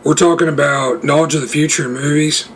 We're talking about knowledge of the future in movies,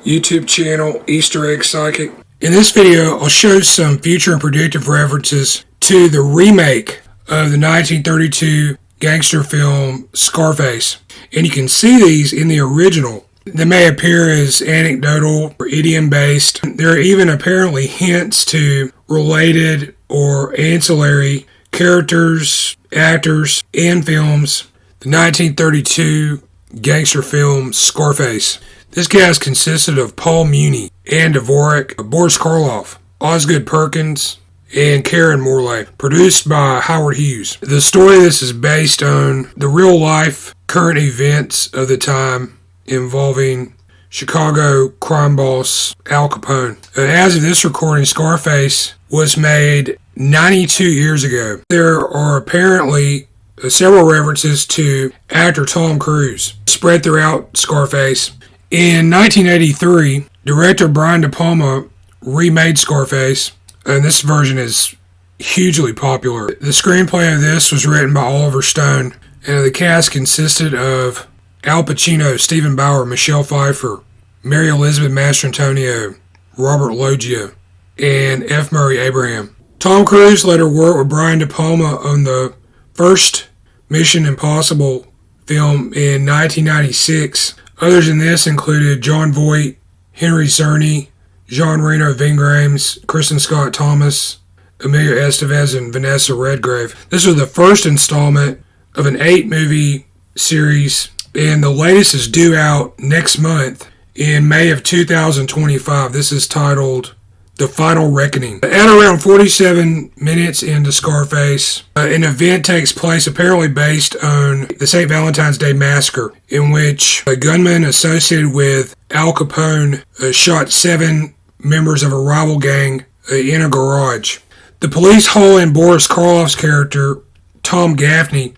YouTube channel, Easter Egg Psychic. In this video, I'll show some future and predictive references to the remake of the 1932 gangster film Scarface. And you can see these in the original. They may appear as anecdotal or idiom-based. There are even apparently hints to related or ancillary characters, actors, and films. The 1932 gangster film Scarface. This cast consisted of Paul Muni, Ann Dvorak, Boris Karloff, Osgood Perkins, and Karen Morley, produced by Howard Hughes. The story of this is based on the real-life current events of the time involving Chicago crime boss Al Capone. As of this recording, Scarface was made 92 years ago. There are apparently several references to actor Tom Cruise spread throughout Scarface. In 1983, director Brian De Palma remade Scarface, and this version is hugely popular. The screenplay of this was written by Oliver Stone, and the cast consisted of Al Pacino, Stephen Bauer, Michelle Pfeiffer, Mary Elizabeth Mastrantonio, Robert Loggia, and F. Murray Abraham. Tom Cruise later worked with Brian De Palma on the first Mission Impossible film in 1996. Others in this included John Voight, Henry Czerny, Jean Reno Vingrames, Kristen Scott Thomas, Emilio Estevez, and Vanessa Redgrave. This was the first installment of an 8-movie series, and the latest is due out next month in May of 2025. This is titled The Final Reckoning. At around 47 minutes into Scarface, an event takes place apparently based on the St. Valentine's Day Massacre, in which a gunman associated with Al Capone shot 7 members of a rival gang in a garage. The police haul in Boris Karloff's character, Tom Gaffney,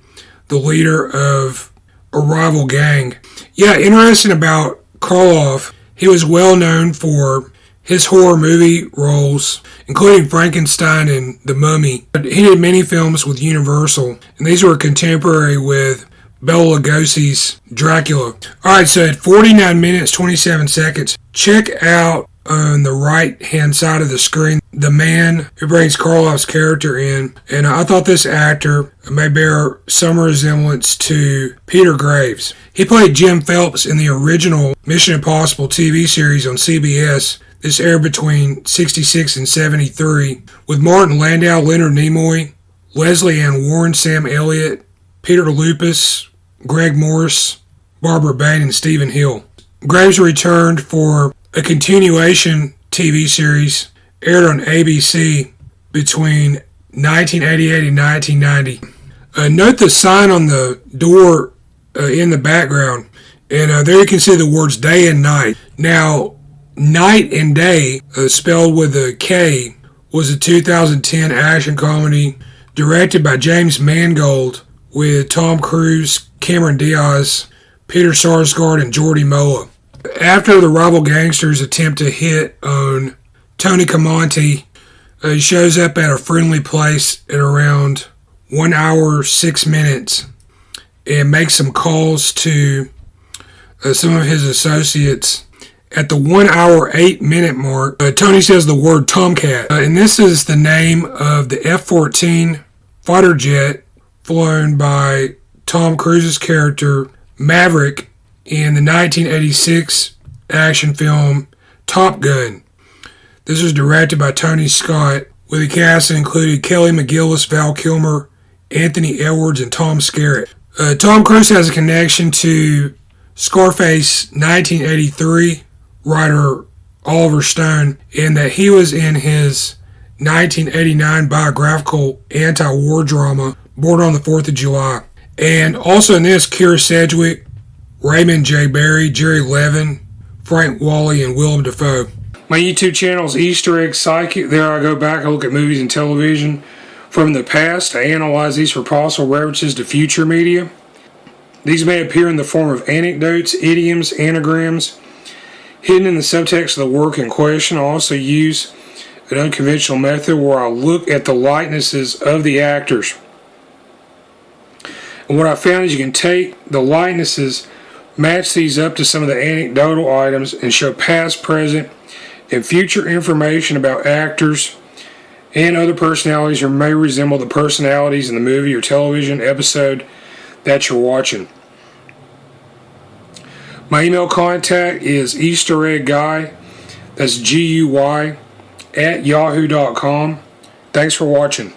the leader of a rival gang. Yeah, interesting about Karloff, he was well known for his horror movie roles, including Frankenstein and The Mummy. He did many films with Universal, and these were contemporary with Bela Lugosi's Dracula. Alright, so at 49 minutes, 27 seconds, check out on the right-hand side of the screen the man who brings Karloff's character in. And I thought this actor may bear some resemblance to Peter Graves. He played Jim Phelps in the original Mission Impossible TV series on CBS. This aired between 66 and 73, with Martin Landau, Leonard Nimoy, Leslie Ann Warren, Sam Elliott, Peter Lupus, Greg Morris, Barbara Bain, and Stephen Hill. Graves returned for a continuation TV series aired on ABC between 1988 and 1990. Note the sign on the door in the background, and there you can see the words day and night. Now, Night and Day, spelled with a K, was a 2010 action comedy directed by James Mangold with Tom Cruise, Cameron Diaz, Peter Sarsgaard, and Jordi Mola. After the rival gangsters attempt to hit on Tony Camonte, he shows up at a friendly place at around 1 hour 6 minutes and makes some calls to some of his associates. At the 1 hour 8 minute mark, Tony says the word Tomcat, and this is the name of the F-14 fighter jet flown by Tom Cruise's character Maverick in the 1986 action film Top Gun. This was directed by Tony Scott, with a cast that included Kelly McGillis, Val Kilmer, Anthony Edwards, and Tom Skerritt. Tom Cruise has a connection to Scarface 1983 writer Oliver Stone, in that he was in his 1989 biographical anti-war drama Born on the 4th of July. And also in this, Keira Sedgwick, Raymond J. Barry, Jerry Levin, Frank Wally, and Willem Dafoe. My YouTube channel is Easter Egg Psychic. There I go back and look at movies and television from the past. I analyze these for possible references to future media. These may appear in the form of anecdotes, idioms, anagrams, hidden in the subtext of the work in question. I also use an unconventional method where I look at the likenesses of the actors. And what I found is you can take the likenesses Match these up to some of the anecdotal items and show past, present, and future information about actors and other personalities who may resemble the personalities in the movie or television episode that you're watching. My email contact is eastereggguy, that's GUY, @yahoo.com. Thanks for watching.